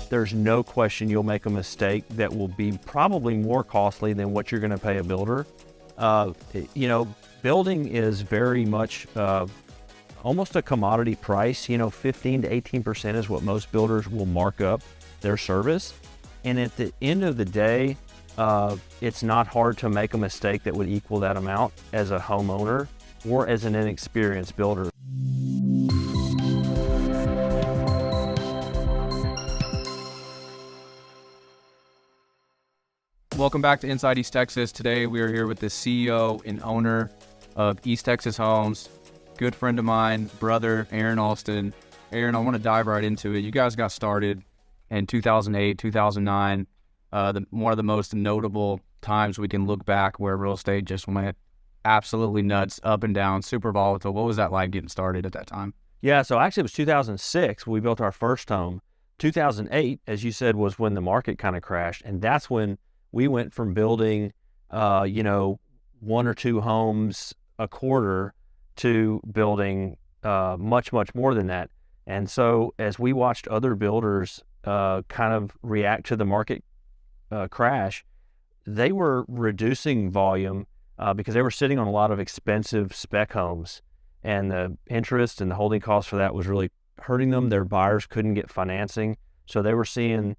there's no question you'll make a mistake that will be probably more costly than what you're going to pay a builder. Building is very much almost a commodity price. 15 to 18% is what most builders will mark up their service. And at the end of the day, it's not hard to make a mistake that would equal that amount as a homeowner or as an inexperienced builder. Welcome back to Inside East Texas. Today we are here with the CEO and owner of East Texas Homes, good friend of mine, brother, Aaron Alston. Aaron, I want to dive right into it. You guys got started in 2008, 2009, one of the most notable times we can look back where real estate just went absolutely nuts, up and down, super volatile. What was that like getting started at that time? Yeah, so actually it was 2006 we built our first home. 2008, as you said, was when the market kind of crashed, and that's when we went from building, one or two homes a quarter to building much, much more than that. And so as we watched other builders kind of react to the market crash, they were reducing volume because they were sitting on a lot of expensive spec homes, and the interest and the holding costs for that was really hurting them. Their buyers couldn't get financing, so they were seeing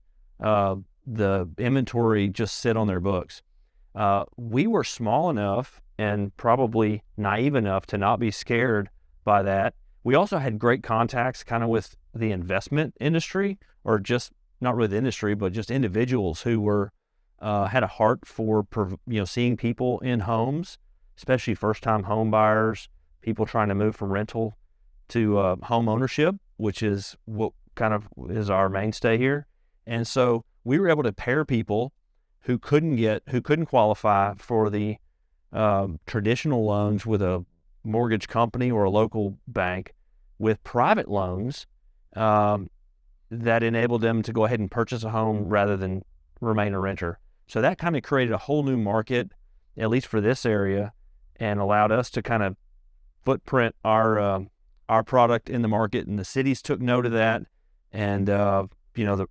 the inventory just sit on their books. We were small enough and probably naive enough to not be scared by that. We also had great contacts kind of with the investment industry, or just not really the industry, but just individuals who were had a heart for seeing people in homes, especially first-time home buyers, people trying to move from rental to home ownership, which is what kind of is our mainstay here. And so we were able to pair people who couldn't qualify for the traditional loans with a mortgage company or a local bank with private loans that enabled them to go ahead and purchase a home rather than remain a renter. So that kind of created a whole new market, at least for this area, and allowed us to kind of footprint our product in the market, and the cities took note of that, and the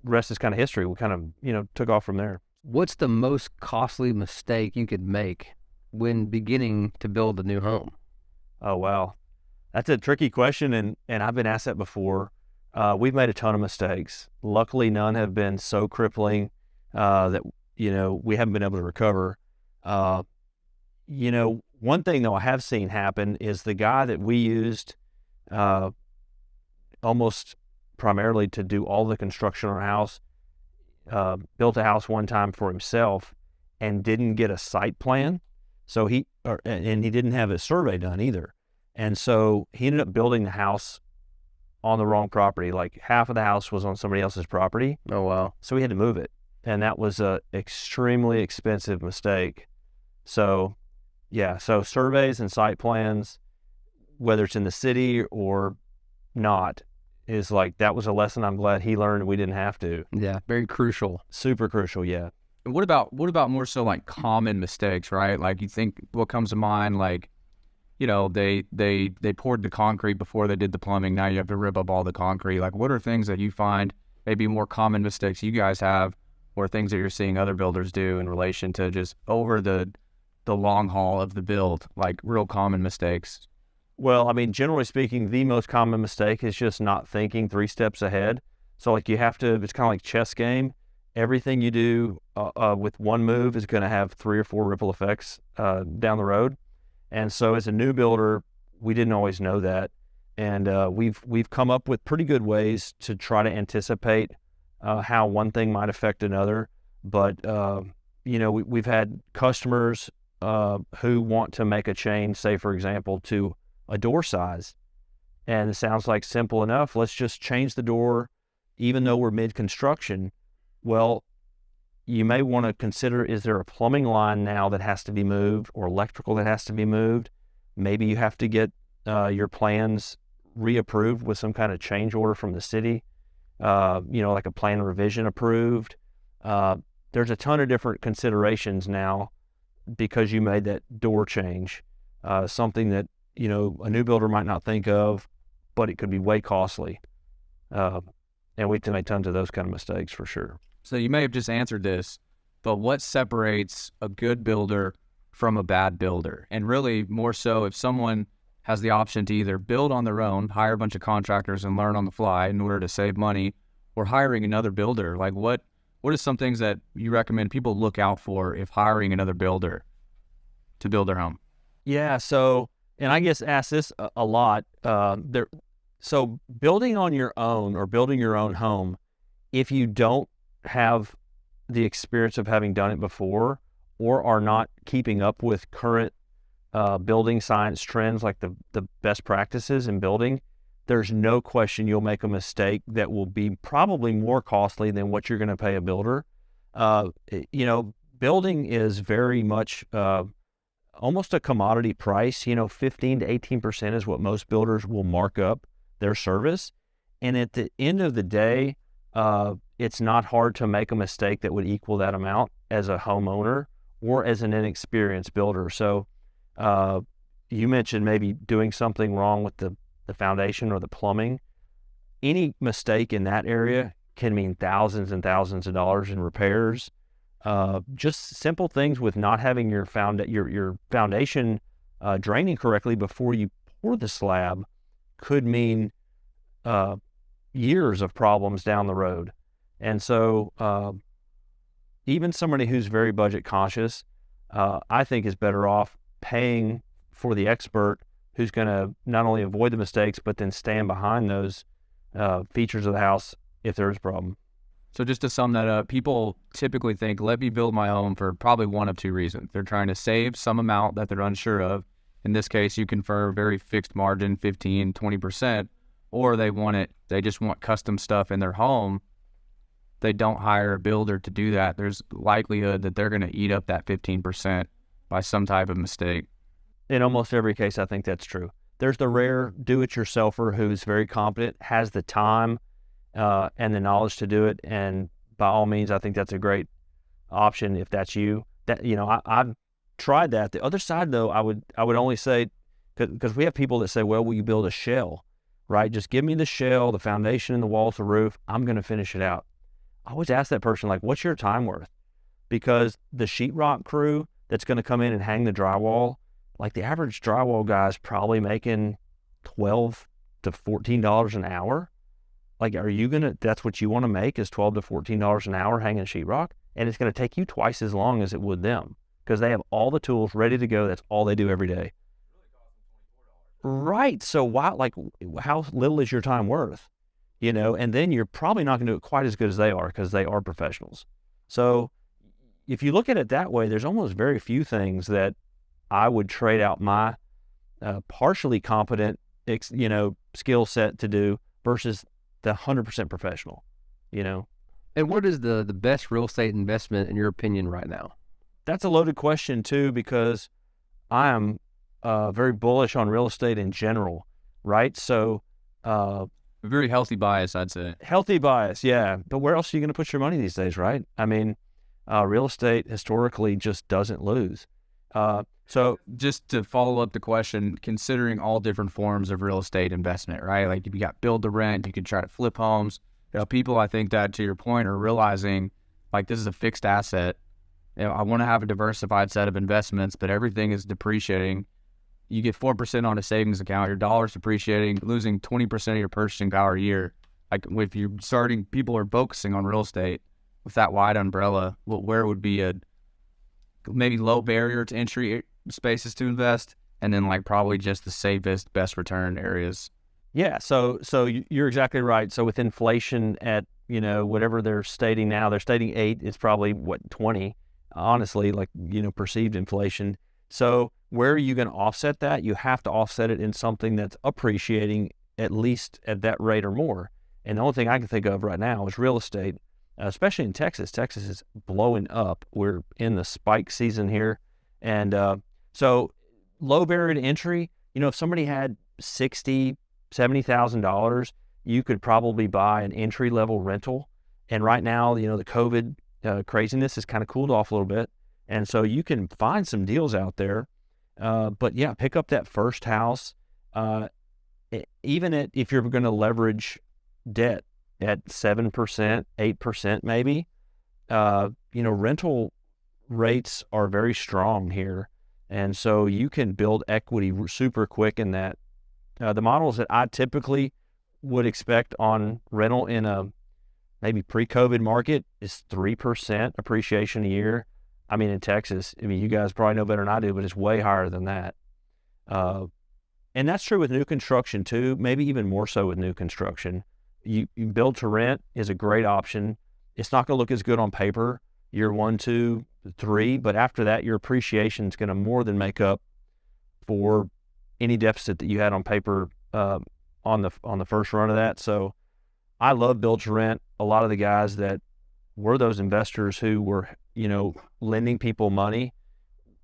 rest is kind of history. We kind of took off from there. What's the most costly mistake you could make when beginning to build a new home? Oh, wow. That's a tricky question, and I've been asked that before. We've made a ton of mistakes. Luckily, none have been so crippling that we haven't been able to recover. One thing though I have seen happen is the guy that we used almost primarily to do all the construction on our house built a house one time for himself and didn't get a site plan. So he didn't have a survey done either. And so he ended up building the house on the wrong property. Like half of the house was on somebody else's property. Oh, wow. So he had to move it. And that was a extremely expensive mistake. So yeah, so surveys and site plans, whether it's in the city or not, is that was a lesson I'm glad he learned we didn't have to. Yeah, very crucial. Super crucial, yeah. And what about more so like common mistakes, right? Like you think what comes to mind, like, they poured the concrete before they did the plumbing. Now you have to rip up all the concrete. Like what are things that you find maybe more common mistakes you guys have, or things that you're seeing other builders do in relation to just over the long haul of the build, like real common mistakes? Well, I mean, generally speaking, the most common mistake is just not thinking 3 steps ahead. So it's kind of like chess game. Everything you do with one move is going to have 3 or 4 ripple effects down the road. And so as a new builder, we didn't always know that. And we've come up with pretty good ways to try to anticipate how one thing might affect another. But, we've had customers who want to make a change, say, for example, to a door size. And it sounds like simple enough. Let's just change the door, even though we're mid-construction. Well, you may want to consider, is there a plumbing line now that has to be moved, or electrical that has to be moved? Maybe you have to get your plans reapproved with some kind of change order from the city, like a plan revision approved. There's a ton of different considerations now because you made that door change, something that, a new builder might not think of, but it could be way costly. And we made tons of those kind of mistakes for sure. So you may have just answered this, but what separates a good builder from a bad builder? And really more so if someone has the option to either build on their own, hire a bunch of contractors and learn on the fly in order to save money, or hiring another builder. Like what are some things that you recommend people look out for if hiring another builder to build their home? Yeah. So, and I guess ask this a lot. So building on your own or building your own home, if you don't have the experience of having done it before or are not keeping up with current building science trends, like the best practices in building, there's no question you'll make a mistake that will be probably more costly than what you're going to pay a builder. Building is very much almost a commodity price. 15 to 18% is what most builders will mark up their service. And at the end of the day, it's not hard to make a mistake that would equal that amount as a homeowner or as an inexperienced builder. So you mentioned maybe doing something wrong with the foundation or the plumbing. Any mistake in that area can mean thousands and thousands of dollars in repairs. Just simple things with not having your foundation draining correctly before you pour the slab could mean years of problems down the road. And so even somebody who's very budget conscious, I think is better off paying for the expert who's going to not only avoid the mistakes, but then stand behind those features of the house if there's a problem. So just to sum that up, people typically think, let me build my home for probably one of two reasons. They're trying to save some amount that they're unsure of. In this case, you can for a very fixed margin, 15, 20%, or they just want custom stuff in their home. They don't hire a builder to do that. There's likelihood that they're going to eat up that 15% by some type of mistake. In almost every case, I think that's true. There's the rare do-it-yourselfer who's very competent, has the time and the knowledge to do it, and by all means, I think that's a great option if that's you. I've tried that. The other side, though, I would only say, because we have people that say, well, will you build a shell, right? Just give me the shell, the foundation, and the walls, the roof. I'm going to finish it out. I always ask that person, like, what's your time worth? Because the sheetrock crew that's going to come in and hang the drywall, like the average drywall guy's probably making $12 to $14 an hour. Like, that's what you want to make is $12 to $14 an hour hanging sheetrock? And it's going to take you twice as long as it would them because they have all the tools ready to go. That's all they do every day. Right. So why, how little is your time worth? And then you're probably not going to do it quite as good as they are because they are professionals. So if you look at it that way, there's almost very few things that I would trade out my partially competent, skill set to do versus the 100% professional, And what is the best real estate investment in your opinion right now? That's a loaded question too, because I am very bullish on real estate in general, right? So A very healthy bias, I'd say. healthy bias, yeah. But where else are you going to put your money these days, right? I mean, real estate historically just doesn't lose. So Just to follow up the question, considering all different forms of real estate investment, right? Like if you got build to rent, you could try to flip homes. People, I think that to your point, are realizing like this is a fixed asset. I want to have a diversified set of investments, but everything is depreciating. You get 4% on a savings account, your dollar's depreciating, losing 20% of your purchasing power a year. Like if you're starting, people are focusing on real estate with that wide umbrella, where would be a maybe low barrier to entry spaces to invest, and then like probably just the safest, best return areas. yeah, so you're exactly right. So with inflation at whatever they're stating now, they're stating 8. It's probably 20. Honestly, perceived inflation. So where are you going to offset that? You have to offset it in something that's appreciating at least at that rate or more. And the only thing I can think of right now is real estate, especially in Texas. Texas is blowing up. We're in the spike season here. And so low barrier to entry, if somebody had $60,000, $70,000, you could probably buy an entry-level rental. And right now, the COVID craziness has kind of cooled off a little bit. And so you can find some deals out there. But yeah, pick up that first house. Even if you're going to leverage debt, at 7%, 8% maybe. Rental rates are very strong here. And so you can build equity super quick in that. The models that I typically would expect on rental in a maybe pre-COVID market is 3% appreciation a year. I mean, in Texas, you guys probably know better than I do, but it's way higher than that. And that's true with new construction too, maybe even more so with new construction. You build to rent is a great option. It's not going to look as good on paper year 1, 2, 3, but after that, your appreciation is going to more than make up for any deficit that you had on paper on the first run of that. So I love build to rent. A lot of the guys that were those investors who were, lending people money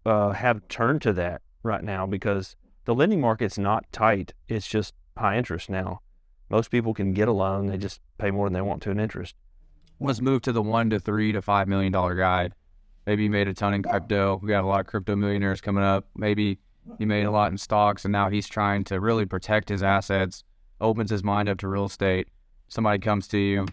have turned to that right now because the lending market's not tight. It's just high interest now. Most people can get a loan. They just pay more than they want to in interest. Let's move to the $1 to $3 to $5 million guy. Maybe you made a ton in crypto. We got a lot of crypto millionaires coming up. Maybe he made a lot in stocks, and now he's trying to really protect his assets, opens his mind up to real estate. Somebody comes to you,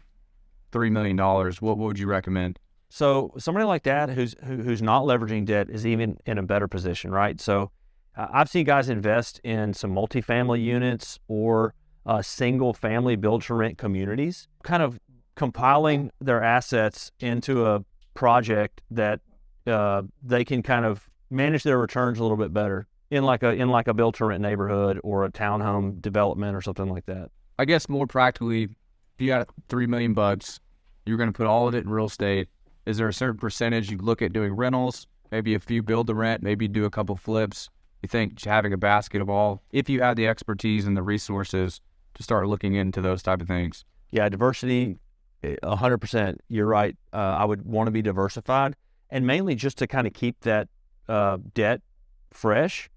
$3 million. What would you recommend? So somebody like that who's not leveraging debt is even in a better position, right? So I've seen guys invest in some multifamily units or single family build to rent communities, kind of compiling their assets into a project that they can kind of manage their returns a little bit better in like a build to rent neighborhood or a townhome development or something like that. I guess more practically, if you got $3 million, you're going to put all of it in real estate. Is there a certain percentage you look at doing rentals, maybe a few build to rent, maybe do a couple flips? You think having a basket of all, if you have the expertise and the resources to start looking into those type of things? Yeah, diversity, 100%. You're right. I would want to be diversified, and mainly just to kind of keep that debt fresh.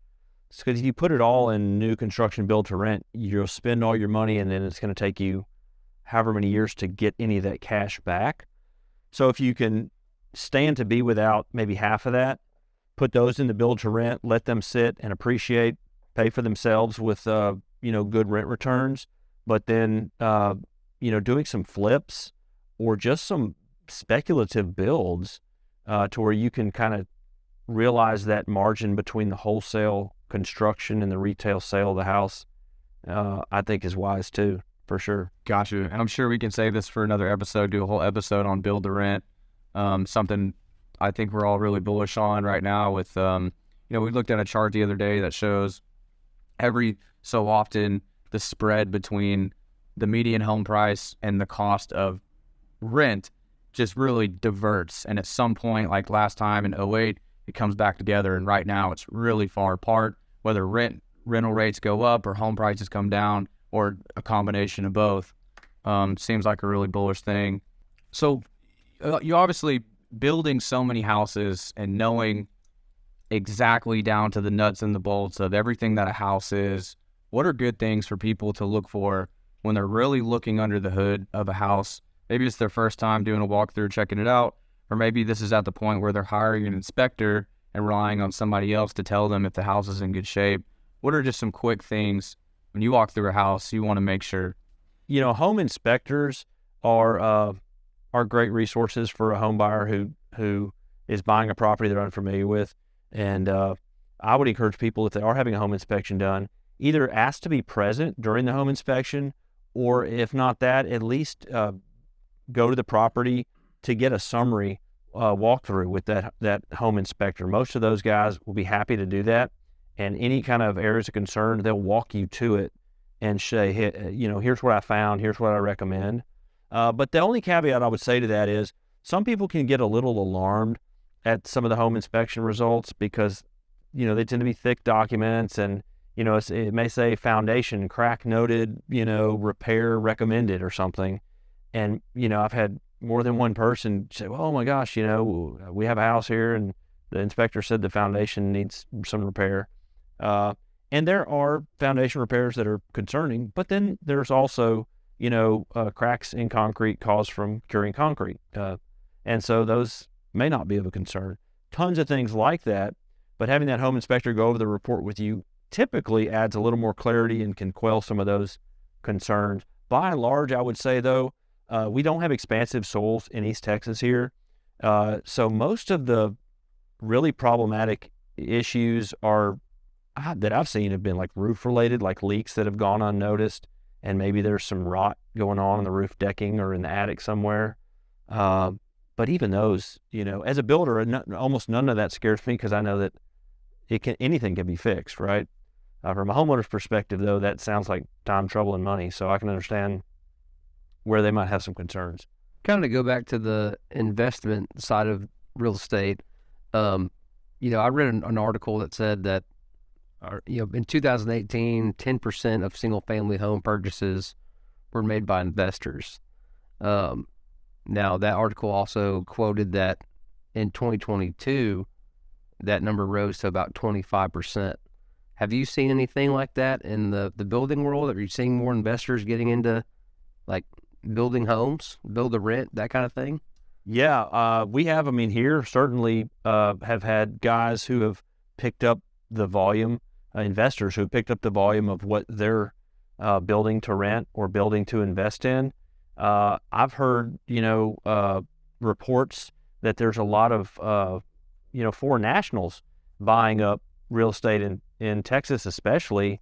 Because if you put it all in new construction build to rent, you'll spend all your money, and then it's going to take you however many years to get any of that cash back. So if you can stand to be without maybe half of that, put those in the build to rent, let them sit and appreciate, pay for themselves with good rent returns, but then doing some flips or just some speculative builds to where you can kind of realize that margin between the wholesale construction and the retail sale of the house, I think is wise too, for sure. Gotcha. And I'm sure we can save this for another episode, do a whole episode on build to rent. Something I think we're all really bullish on right now with, we looked at a chart the other day that shows every so often the spread between the median home price and the cost of rent just really diverts. And at some point, like last time in 2008, it comes back together. And right now it's really far apart, whether rental rates go up or home prices come down or a combination of both. Seems like a really bullish thing. So you obviously building so many houses and knowing exactly down to the nuts and the bolts of everything that a house is. What are good things for people to look for when they're really looking under the hood of a house? Maybe it's their first time doing a walkthrough, checking it out, or maybe this is at the point where they're hiring an inspector and relying on somebody else to tell them if the house is in good shape. What are just some quick things when you walk through a house you want to make sure? Home inspectors are great resources for a home buyer who is buying a property they're unfamiliar with. And I would encourage people, if they are having a home inspection done, either ask to be present during the home inspection, or if not that, at least go to the property to get a summary walkthrough with that home inspector. Most of those guys will be happy to do that. And any kind of areas of concern, they'll walk you to it and say, here's what I found, here's what I recommend. But the only caveat I would say to that is some people can get a little alarmed at some of the home inspection results because, they tend to be thick documents and, it may say foundation crack noted, repair recommended or something. And, I've had more than one person say, well, oh my gosh, we have a house here and the inspector said the foundation needs some repair. And there are foundation repairs that are concerning, but then there's also, cracks in concrete caused from curing concrete. And so those may not be of a concern. Tons of things like that, but having that home inspector go over the report with you typically adds a little more clarity and can quell some of those concerns. By and large, I would say though, We don't have expansive soils in East Texas here. So most of the really problematic issues that I've seen have been like roof related, like leaks that have gone unnoticed, and maybe there's some rot going on in the roof decking or in the attic somewhere. But even those, as a builder, almost none of that scares me because I know that anything can be fixed, right? From a homeowner's perspective, though, that sounds like time, trouble, and money. So I can understand where they might have some concerns. Kind of go back to the investment side of real estate. I read an article that said that, in 2018, 10% of single-family home purchases were made by investors. Now, that article also quoted that in 2022, that number rose to about 25%. Have you seen anything like that in the building world? Are you seeing more investors getting into like building homes, build to rent, that kind of thing? Yeah, we have. I mean, here certainly have had guys who have picked up the volume, investors who have picked up the volume of what they're building to rent or building to invest in. I've heard, reports that there's a lot of, foreign nationals buying up real estate in Texas, especially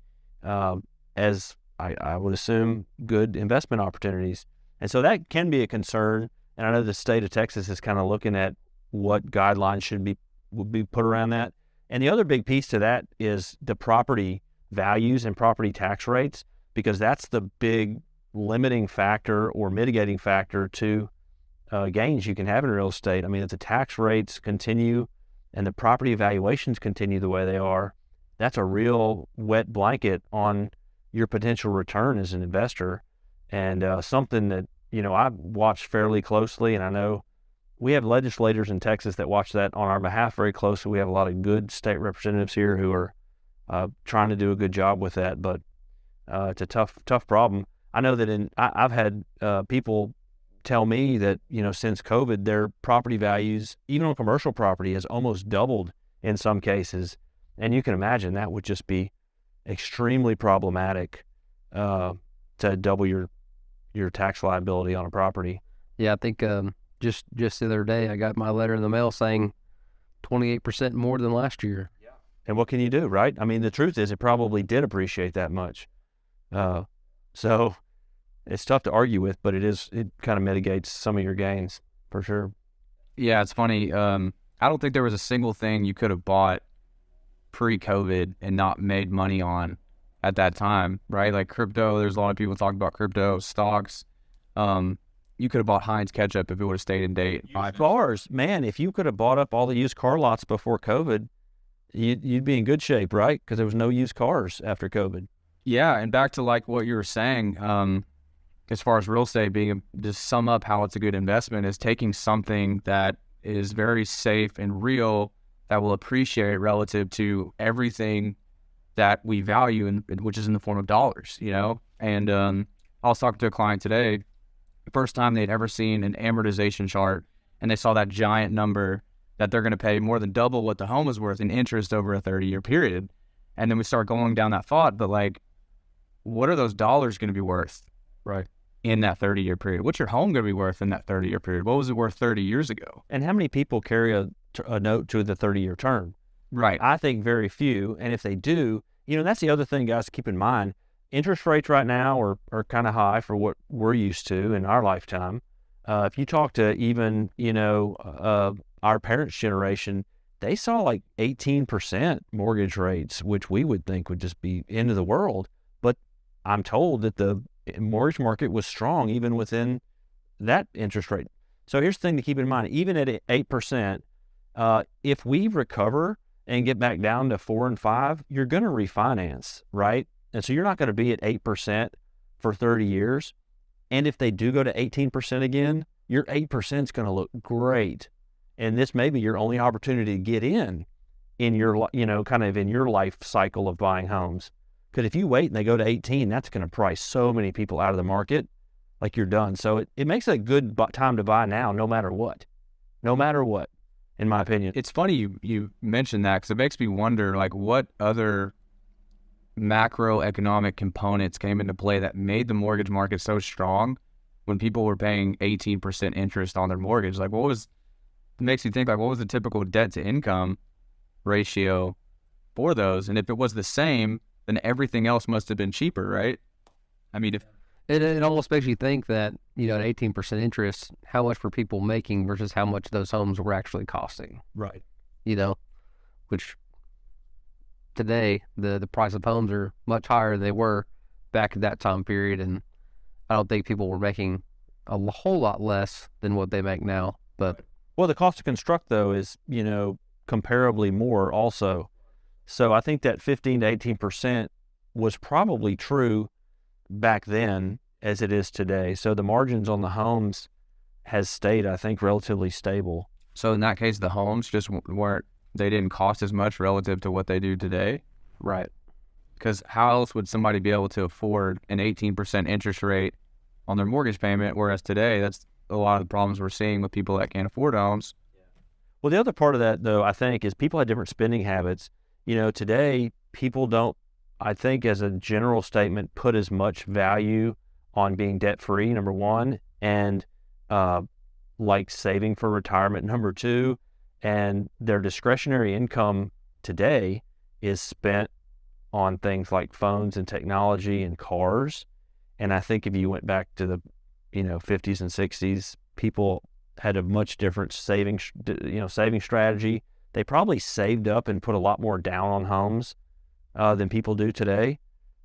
as I would assume good investment opportunities. And so that can be a concern. And I know the state of Texas is kind of looking at what guidelines would be put around that. And the other big piece to that is the property values and property tax rates, because that's the big limiting factor or mitigating factor to gains you can have in real estate. I mean, if the tax rates continue and the property valuations continue the way they are, that's a real wet blanket on your potential return as an investor, and something that, I've watched fairly closely. And I know we have legislators in Texas that watch that on our behalf very closely. We have a lot of good state representatives here who are trying to do a good job with that, but it's a tough problem. I know that I've had people tell me that, since COVID, their property values, even on commercial property, has almost doubled in some cases. And you can imagine that would just be extremely problematic to double your tax liability on a property. Yeah, I think just the other day I got my letter in the mail saying 28% more than last year. Yeah. And what can you do, right? I mean, the truth is it probably did appreciate that much. So it's tough to argue with, but it kind of mitigates some of your gains for sure. Yeah, it's funny. I don't think there was a single thing you could have bought pre-COVID and not made money on at that time, right? Like crypto, there's a lot of people talking about crypto, stocks. You could have bought Heinz ketchup if it would have stayed in date. Used cars, man, if you could have bought up all the used car lots before COVID, you'd be in good shape, right? Because there was no used cars after COVID. Yeah, and back to like what you were saying, as far as real estate being, just sum up how it's a good investment is taking something that is very safe and real that will appreciate relative to everything that we value, which is in the form of dollars, And I was talking to a client today, the first time they'd ever seen an amortization chart, and they saw that giant number that they're going to pay more than double what the home is worth in interest over a 30-year period. And then we start going down that thought, but like, what are those dollars going to be worth, right, in that 30-year period? What's your home going to be worth in that 30-year period? What was it worth 30 years ago? And how many people carry a note to the 30-year term? Right. I think very few. And if they do, that's the other thing, guys, to keep in mind. Interest rates right now are kind of high for what we're used to in our lifetime. If you talk to even, our parents' generation, they saw like 18% mortgage rates, which we would think would just be end of the world. But I'm told that the mortgage market was strong even within that interest rate. So here's the thing to keep in mind. Even at 8%, if we recover and get back down to 4 and 5, you're going to refinance, right? And so you're not going to be at 8% for 30 years. And if they do go to 18% again, your 8% is going to look great. And this may be your only opportunity to get in your, kind of in your life cycle of buying homes. Because if you wait and they go to 18, that's going to price so many people out of the market, like you're done. So it makes it a good time to buy now, no matter what, in my opinion. It's funny you mentioned that, because it makes me wonder, like, what other macroeconomic components came into play that made the mortgage market so strong when people were paying 18% interest on their mortgage. Like, it makes you think, like, what was the typical debt to income ratio for those? And if it was the same, then everything else must have been cheaper, right? I mean, if It almost makes you think that, you know, at 18% interest, how much were people making versus how much those homes were actually costing, Right. you know, which today the price of homes are much higher than they were back at that time period. And I don't think people were making a whole lot less than what they make now. But Well, the cost to construct, though, is, you know, comparably more also. So I think that 15 to 18% was probably true back then as it is today. So the margins on the homes has stayed, I think, relatively stable. so in that case, the homes just they didn't cost as much relative to what they do today. right. Because how else would somebody be able to afford an 18% interest rate on their mortgage payment? Whereas today, that's a lot of the problems we're seeing with people that can't afford homes. Well, the other part of that, though, I think, is people have different spending habits. You know, today, people don't, I think, as a general statement, put as much value on being debt-free, number one, and like saving for retirement, number two, and their discretionary income today is spent on things like phones and technology and cars. And I think if you went back to the, you know, 50s and 60s, people had a much different saving strategy. They probably saved up and put a lot more down on homes than people do today.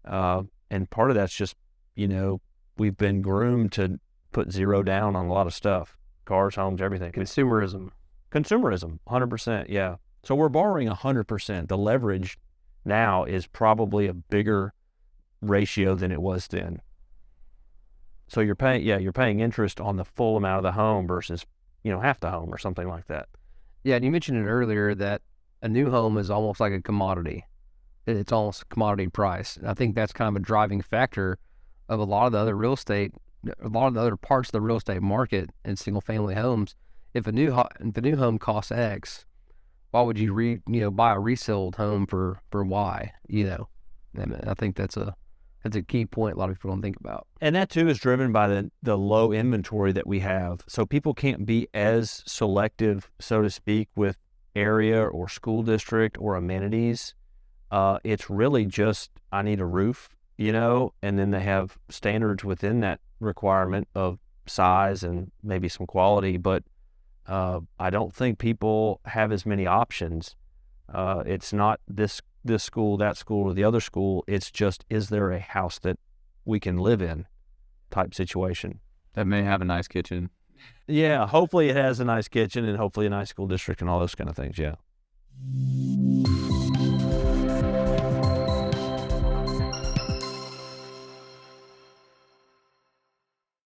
And part of that's just, you know, we've been groomed to put zero down on a lot of stuff, cars, homes, everything. Consumerism. 100%, yeah. So we're borrowing 100%. The leverage now is probably a bigger ratio than it was then. So you're paying interest on the full amount of the home versus, you know, half the home or something like that. Yeah, and you mentioned it earlier that a new home is almost like a commodity. It's almost a commodity price. And I think that's kind of a driving factor of a lot of the other real estate, a lot of the other parts of the real estate market and single family homes. If a new home costs X, why would you buy a resold home for Y? You know, and I think that's a key point a lot of people don't think about. And that too is driven by the low inventory that we have. So people can't be as selective, so to speak, with area or school district or amenities. It's really just, I need a roof, you know, and then they have standards within that requirement of size and maybe some quality. But I don't think people have as many options. It's not this school, that school, or the other school. It's just, is there a house that we can live in type situation? That may have a nice kitchen. Yeah, hopefully it has a nice kitchen and hopefully a nice school district and all those kind of things, yeah.